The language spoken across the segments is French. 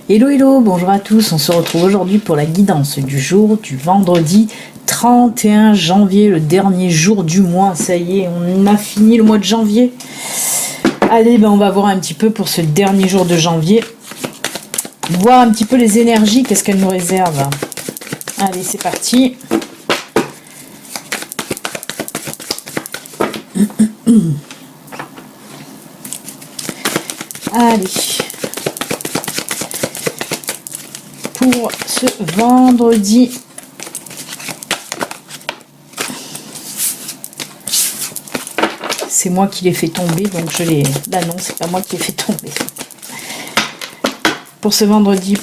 Hello hello, bonjour à tous, on se retrouve aujourd'hui pour la guidance du jour du vendredi 31 janvier, le dernier jour du mois. Ça y est, on a fini le mois de janvier. Allez, on va voir un petit peu pour ce dernier jour de janvier, voir un petit peu les énergies, qu'est-ce qu'elles nous réservent. Allez, c'est parti. Allez. Pour ce vendredi, c'est moi qui l'ai fait tomber, donc je l'ai... Là non, c'est pas moi qui l'ai fait tomber. Pour ce vendredi.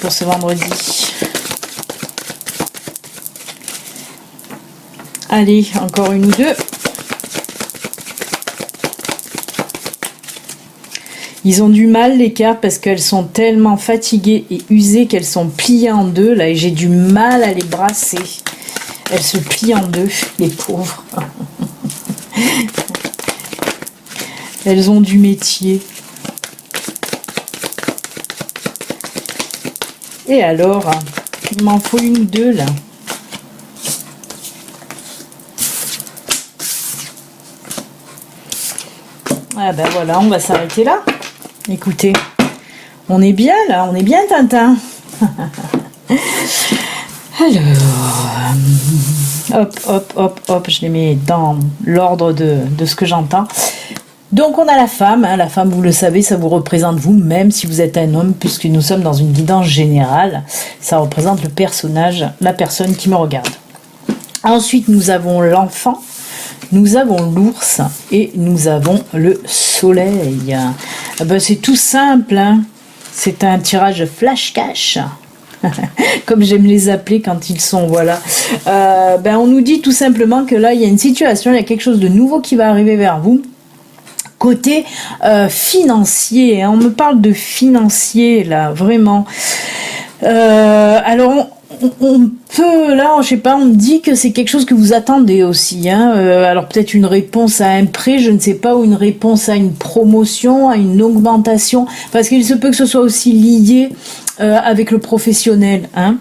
Allez, encore une ou deux. Ils ont du mal, les cartes, parce qu'elles sont tellement fatiguées et usées qu'elles sont pliées en deux, là, et j'ai du mal à les brasser. Elles se plient en deux, les pauvres. Elles ont du métier. Et alors, il m'en faut une ou deux, là. Ah ben voilà, on va s'arrêter là. Écoutez, on est bien là, on est bien Tintin. Alors, hop, je les mets dans l'ordre de ce que j'entends. Donc on a la femme, la femme vous le savez, ça vous représente vous, même si vous êtes un homme, puisque nous sommes dans une guidance générale, ça représente le personnage, la personne qui me regarde. Ensuite nous avons l'enfant. Nous avons l'ours et nous avons le soleil. C'est tout simple, hein. C'est un tirage flash cash, comme j'aime les appeler quand ils sont, voilà. On nous dit tout simplement que là, il y a une situation, il y a quelque chose de nouveau qui va arriver vers vous. Côté financier, hein. On me parle de financier, là, vraiment. Alors, on peut, là, je sais pas, on me dit que c'est quelque chose que vous attendez aussi, hein. Alors peut-être une réponse à un prêt, je ne sais pas, ou une réponse à une promotion, à une augmentation, parce qu'il se peut que ce soit aussi lié avec le professionnel, hein.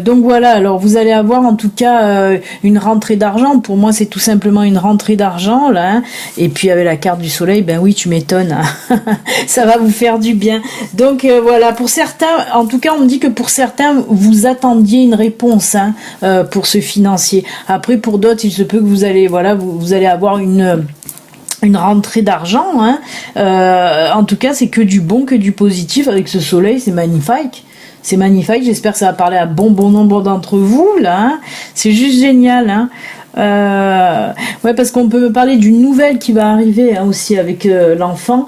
Donc voilà, alors vous allez avoir en tout cas une rentrée d'argent. Pour moi c'est tout simplement une rentrée d'argent là, hein. Et puis avec la carte du soleil, ben oui, tu m'étonnes, ça va vous faire du bien. Donc voilà, pour certains, en tout cas on me dit que pour certains vous attendiez une réponse, hein, pour ce financier. Après pour d'autres il se peut que vous allez, voilà, vous allez avoir une rentrée d'argent, hein. En tout cas c'est que du bon, que du positif avec ce soleil, c'est magnifique. C'est magnifique, j'espère que ça va parler à bon nombre d'entre vous là, hein. C'est juste génial, hein. Ouais, parce qu'on peut me parler d'une nouvelle qui va arriver, hein, aussi avec l'enfant.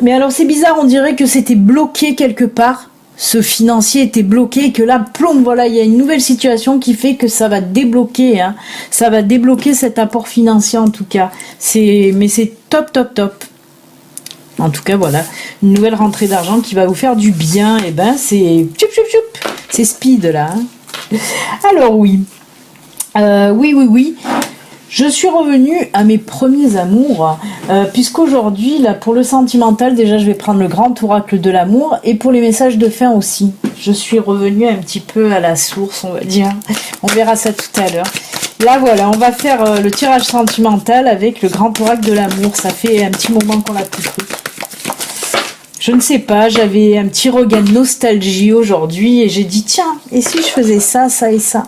Mais alors c'est bizarre, on dirait que c'était bloqué quelque part. Ce financier était bloqué et que là, plomb, voilà, il y a une nouvelle situation qui fait que ça va débloquer, hein. Ça va débloquer cet apport financier en tout cas. Mais c'est top. En tout cas, voilà, une nouvelle rentrée d'argent qui va vous faire du bien. Et c'est c'est speed là, hein. Alors oui, oui. Je suis revenue à mes premiers amours, puisqu'aujourd'hui, là, pour le sentimental, déjà, je vais prendre le grand oracle de l'amour, et pour les messages de fin aussi. Je suis revenue un petit peu à la source, on va dire. On verra ça tout à l'heure. Là, voilà, on va faire le tirage sentimental avec le grand oracle de l'amour. Ça fait un petit moment qu'on l'a plus pris. Je ne sais pas, j'avais un petit regain de nostalgie aujourd'hui, et j'ai dit, tiens, et si je faisais ça, ça et ça?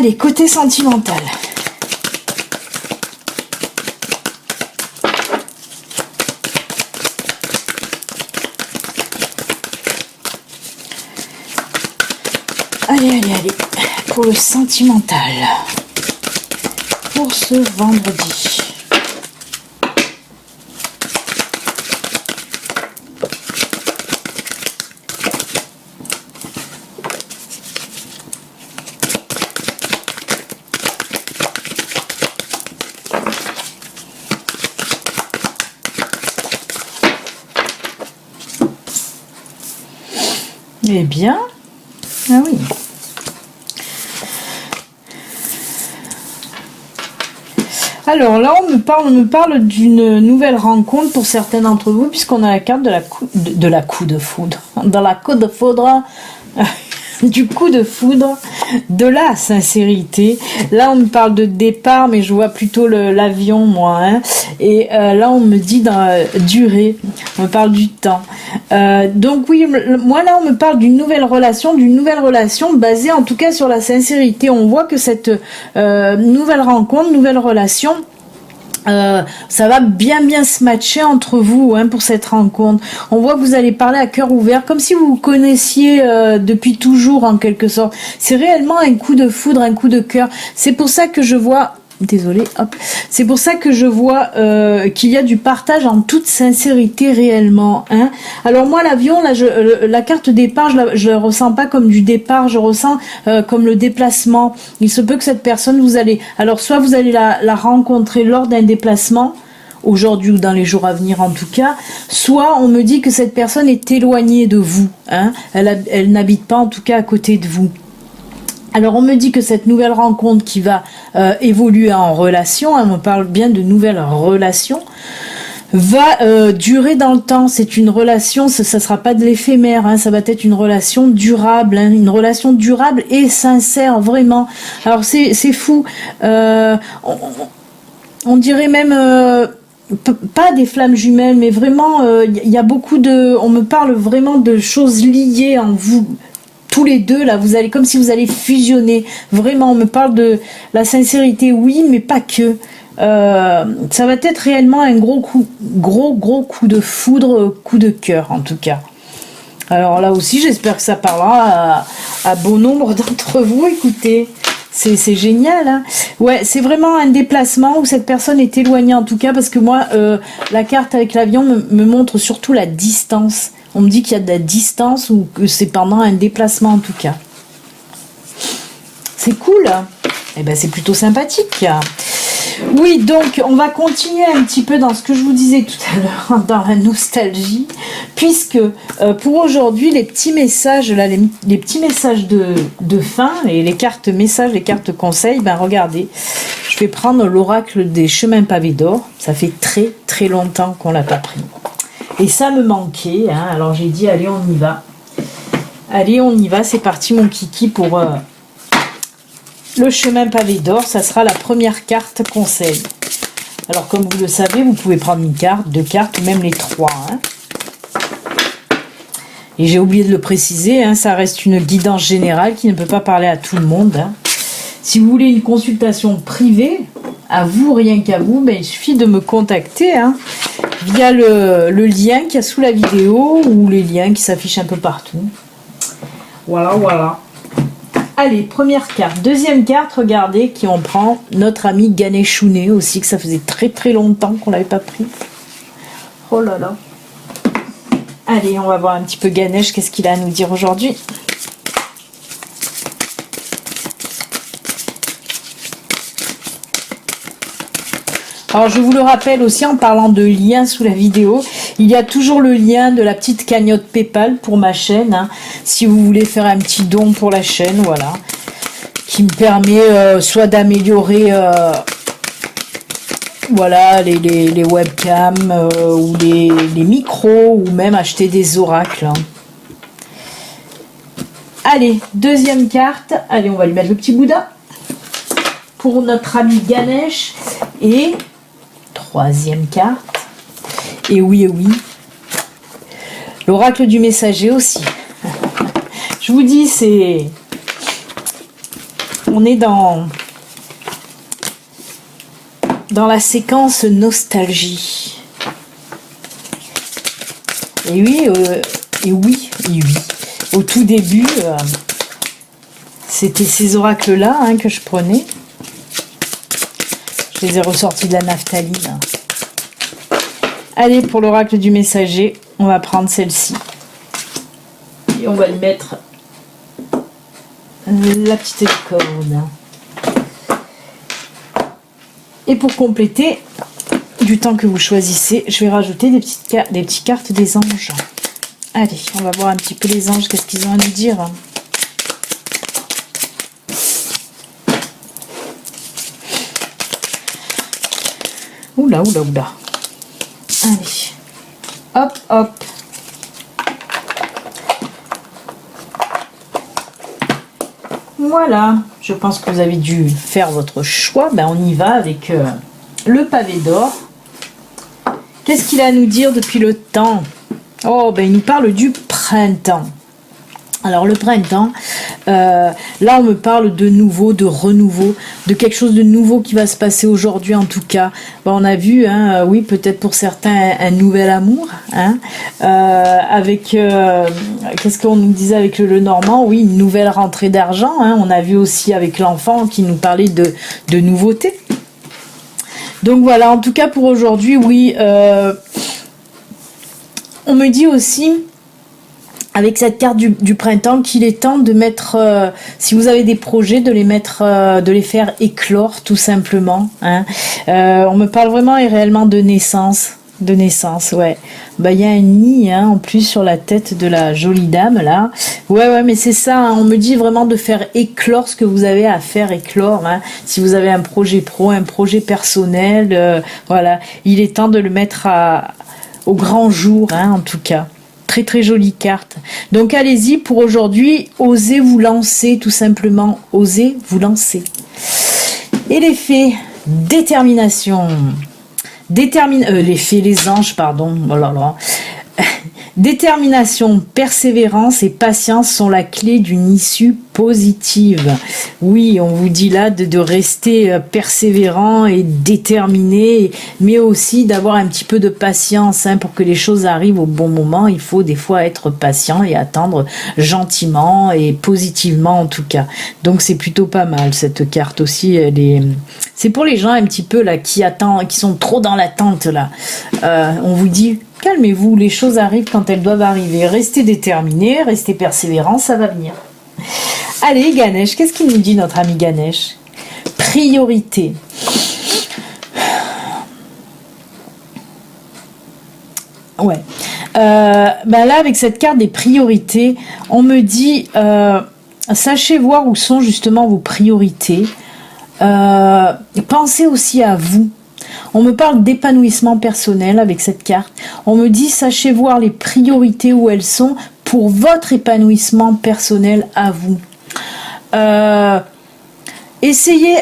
Allez, côté sentimental. Allez. Pour le sentimental. Pour ce vendredi. Eh bien, ah oui. Alors là, on me parle d'une nouvelle rencontre pour certains d'entre vous, puisqu'on a la carte de la coup de foudre. Dans la coup de foudre, du coup de foudre, de la sincérité. Là, on me parle de départ, mais je vois plutôt l'avion, moi. Hein. Et là, on me dit durée. On me parle du temps. Donc oui, moi là, on me parle d'une nouvelle relation basée en tout cas sur la sincérité. On voit que cette nouvelle rencontre, nouvelle relation, ça va bien se matcher entre vous hein, pour cette rencontre. On voit que vous allez parler à cœur ouvert, comme si vous vous connaissiez depuis toujours en quelque sorte. C'est réellement un coup de foudre, un coup de cœur. C'est pour ça que je vois... Désolée, hop. C'est pour ça que je vois qu'il y a du partage en toute sincérité réellement. Hein. Alors moi l'avion, là, la carte départ, je la ressens pas comme du départ, je ressens comme le déplacement. Il se peut que cette personne, alors soit vous allez la rencontrer lors d'un déplacement, aujourd'hui ou dans les jours à venir en tout cas, soit on me dit que cette personne est éloignée de vous. Hein. Elle n'habite pas en tout cas à côté de vous. Alors on me dit que cette nouvelle rencontre qui va évoluer en relation, on me parle bien de nouvelles relations, va durer dans le temps. C'est une relation, ça sera pas de l'éphémère, hein, ça va être une relation durable, hein, une relation durable et sincère, vraiment. Alors c'est fou, on dirait même... pas des flammes jumelles, mais vraiment, il y a beaucoup on me parle vraiment de choses liées en vous. Tous les deux, là, vous allez, comme si vous allez fusionner. Vraiment, on me parle de la sincérité, oui, mais pas que. Ça va être réellement un gros coup de foudre, coup de cœur, en tout cas. Alors là aussi, j'espère que ça parlera à bon nombre d'entre vous. Écoutez, c'est génial. Hein, ouais, c'est vraiment un déplacement où cette personne est éloignée, en tout cas, parce que moi, la carte avec l'avion me montre surtout la distance. On me dit qu'il y a de la distance ou que c'est pendant un déplacement en tout cas. C'est cool. Eh ben c'est plutôt sympathique. Oui, donc on va continuer un petit peu dans ce que je vous disais tout à l'heure, dans la nostalgie, puisque pour aujourd'hui, les petits messages, là, les petits messages de fin, et les cartes messages, les cartes conseils, ben regardez, je vais prendre l'oracle des chemins pavés d'or. Ça fait très longtemps qu'on l'a pas pris. Et ça me manquait, hein. Alors j'ai dit, allez, on y va. Allez, on y va, c'est parti mon kiki pour le chemin pavé d'or. Ça sera la première carte conseil. Alors comme vous le savez, vous pouvez prendre une carte, deux cartes, même les trois. Hein. Et j'ai oublié de le préciser, hein, ça reste une guidance générale qui ne peut pas parler à tout le monde. Hein. Si vous voulez une consultation privée, à vous, rien qu'à vous, ben, il suffit de me contacter hein, via le lien qu'il y a sous la vidéo ou les liens qui s'affichent un peu partout. Voilà. Allez, première carte. Deuxième carte, regardez, qui on prend notre ami Ganeshune aussi, que ça faisait très longtemps qu'on l'avait pas pris. Oh là là. Allez, on va voir un petit peu Ganesh, qu'est-ce qu'il a à nous dire aujourd'hui. Alors je vous le rappelle aussi en parlant de lien sous la vidéo, il y a toujours le lien de la petite cagnotte PayPal pour ma chaîne, hein, si vous voulez faire un petit don pour la chaîne, voilà, qui me permet soit d'améliorer voilà, les webcams ou les micros ou même acheter des oracles. Hein. Allez, deuxième carte, allez on va lui mettre le petit Bouddha pour notre ami Ganesh et... Troisième carte. Et oui, l'oracle du messager aussi. Je vous dis, on est dans la séquence nostalgie. Et oui. Au tout début, c'était ces oracles-là hein, que je prenais. Je les ai ressortis de la naphtaline. Allez, pour l'oracle du messager, on va prendre celle-ci. Et on va lui mettre la petite licorne. Et pour compléter, du temps que vous choisissez, je vais rajouter des petites cartes des anges. Allez, on va voir un petit peu les anges, qu'est-ce qu'ils ont à nous dire. Oula, oula, oula. Allez. Hop, hop. Voilà. Je pense que vous avez dû faire votre choix. Ben, on y va avec le pavé d'or. Qu'est-ce qu'il a à nous dire depuis le temps? Oh, ben, il nous parle du printemps. Alors le printemps, là on me parle de nouveau, de renouveau, de quelque chose de nouveau qui va se passer aujourd'hui en tout cas. Bon, on a vu, hein, oui, peut-être pour certains un nouvel amour, hein, avec, qu'est-ce qu'on nous disait avec le Normand? Oui, une nouvelle rentrée d'argent, hein. On a vu aussi avec l'enfant qui nous parlait de nouveautés. Donc voilà, en tout cas pour aujourd'hui, oui, on me dit aussi avec cette carte du printemps qu'il est temps de mettre, si vous avez des projets, de les mettre, de les faire éclore tout simplement, hein. On me parle vraiment et réellement de naissance, ouais. Bah il y a un nid, hein, en plus sur la tête de la jolie dame là. Ouais, mais c'est ça, hein. On me dit vraiment de faire éclore ce que vous avez à faire éclore, hein. Si vous avez un projet pro, un projet personnel, voilà, il est temps de le mettre au grand jour, hein, en tout cas. Très très jolie carte. Donc allez-y pour aujourd'hui, osez vous lancer tout simplement, osez vous lancer. Et les fées, détermination. Les fées, les anges, pardon. Oh là là. Détermination, persévérance et patience sont la clé d'une issue positive. Oui, on vous dit là de rester persévérant et déterminé, mais aussi d'avoir un petit peu de patience, hein, pour que les choses arrivent au bon moment. Il faut des fois être patient et attendre gentiment et positivement en tout cas. Donc c'est plutôt pas mal cette carte aussi. C'est pour les gens un petit peu là qui attendent, qui sont trop dans l'attente là. On vous dit calmez-vous, les choses arrivent quand elles doivent arriver. Restez déterminés, restez persévérants, ça va venir. Allez, Ganesh, qu'est-ce qu'il nous dit notre ami Ganesh? Priorité. Ouais. Ben là, avec cette carte des priorités, on me dit, sachez voir où sont justement vos priorités. Pensez aussi à vous. On me parle d'épanouissement personnel avec cette carte. On me dit, sachez voir les priorités où elles sont pour votre épanouissement personnel à vous. Essayez,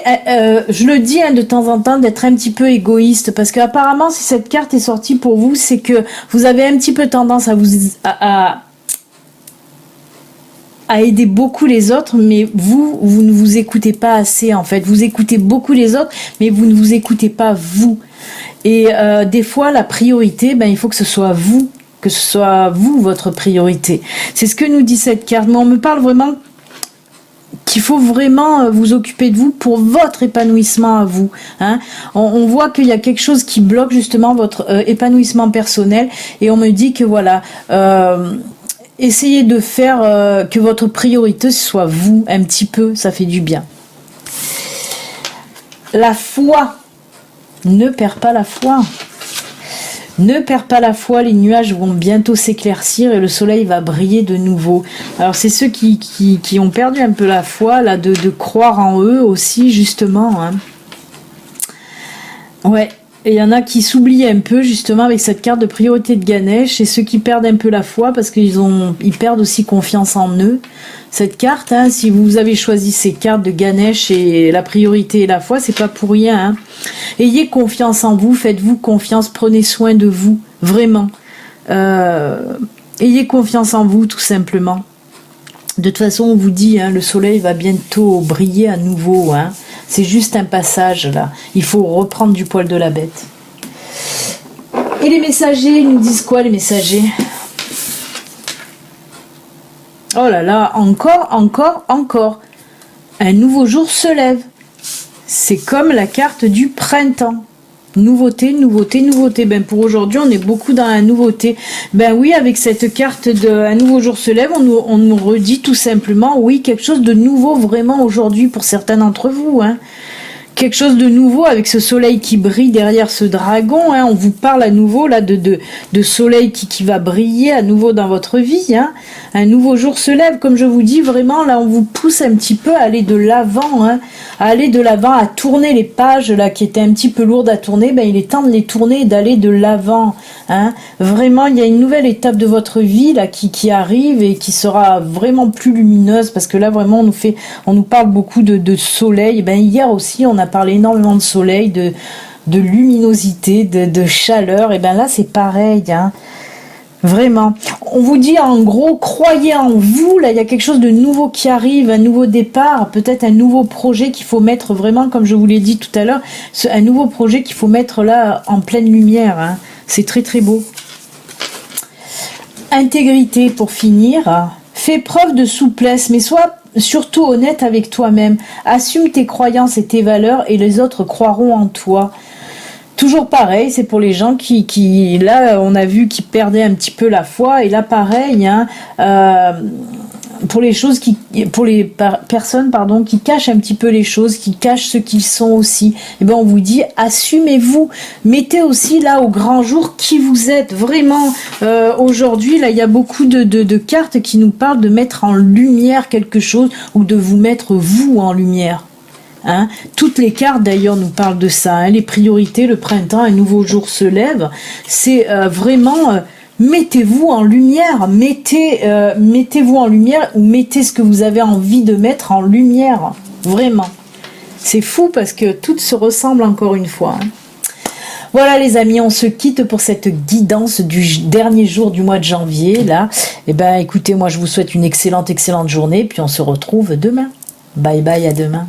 je le dis, hein, de temps en temps, d'être un petit peu égoïste, parce qu'apparemment, si cette carte est sortie pour vous, c'est que vous avez un petit peu tendance à aider beaucoup les autres, mais vous ne vous écoutez pas assez en fait. Vous écoutez beaucoup les autres, mais vous ne vous écoutez pas vous. Et des fois, la priorité, ben, il faut que ce soit vous votre priorité. C'est ce que nous dit cette carte. Mais on me parle vraiment qu'il faut vraiment vous occuper de vous pour votre épanouissement à vous, hein. On voit qu'il y a quelque chose qui bloque justement votre épanouissement personnel, et on me dit que voilà, essayez de faire que votre priorité soit vous, un petit peu, ça fait du bien. La foi. Ne perds pas la foi. Ne perds pas la foi, les nuages vont bientôt s'éclaircir et le soleil va briller de nouveau. Alors c'est ceux qui ont perdu un peu la foi, là, de croire en eux aussi, justement, hein. Ouais. Et il y en a qui s'oublient un peu justement avec cette carte de priorité de Ganesh, et ceux qui perdent un peu la foi parce qu'ils perdent aussi confiance en eux. Cette carte, hein, si vous avez choisi ces cartes de Ganesh et la priorité et la foi, c'est pas pour rien, hein. Ayez confiance en vous, faites-vous confiance, prenez soin de vous, vraiment. Ayez confiance en vous tout simplement. De toute façon, on vous dit, hein, le soleil va bientôt briller à nouveau, hein. C'est juste un passage, là. Il faut reprendre du poil de la bête. Et les messagers, ils nous disent quoi, les messagers? Oh là là, encore. Un nouveau jour se lève. C'est comme la carte du printemps. Nouveauté. Ben pour aujourd'hui, on est beaucoup dans la nouveauté. Ben oui, avec cette carte de un nouveau jour se lève, on nous redit tout simplement, oui, quelque chose de nouveau vraiment aujourd'hui pour certains d'entre vous, hein. quelque chose de nouveau avec ce soleil qui brille derrière ce dragon, hein. On vous parle à nouveau là de soleil qui va briller à nouveau dans votre vie, hein. Un nouveau jour se lève, comme je vous dis, vraiment là on vous pousse un petit peu à aller de l'avant, hein. À aller de l'avant, à tourner les pages là qui étaient un petit peu lourdes à tourner, ben il est temps de les tourner et d'aller de l'avant, hein. Vraiment il y a une nouvelle étape de votre vie là qui arrive et qui sera vraiment plus lumineuse, parce que là vraiment on nous parle beaucoup de soleil. Et ben hier aussi on a parlé énormément de soleil, de luminosité, de chaleur. Et ben là c'est pareil, hein. Vraiment. On vous dit en gros, croyez en vous, là il y a quelque chose de nouveau qui arrive, un nouveau départ, peut-être un nouveau projet qu'il faut mettre vraiment, comme je vous l'ai dit tout à l'heure, un nouveau projet qu'il faut mettre là en pleine lumière, hein. C'est très très beau. Intégrité pour finir. Fais preuve de souplesse, mais sois surtout honnête avec toi-même. Assume tes croyances et tes valeurs et les autres croiront en toi. Toujours pareil, c'est pour les gens qui là, on a vu qu'ils perdaient un petit peu la foi, et là pareil, hein, pour les personnes, pardon, qui cachent un petit peu les choses, qui cachent ce qu'ils sont aussi. Et ben on vous dit, assumez-vous, mettez aussi là au grand jour qui vous êtes. Vraiment, aujourd'hui là, il y a beaucoup de cartes qui nous parlent de mettre en lumière quelque chose, ou de vous mettre vous en lumière. Hein, toutes les cartes d'ailleurs nous parlent de ça, hein, les priorités, le printemps, un nouveau jour se lève. C'est vraiment mettez-vous en lumière, mettez-vous en lumière, ou mettez ce que vous avez envie de mettre en lumière. Vraiment, c'est fou parce que toutes se ressemblent encore une fois, hein. Voilà les amis, on se quitte pour cette guidance du dernier jour du mois de janvier là. Et ben écoutez, moi je vous souhaite une excellente journée, puis on se retrouve demain. Bye bye, à demain.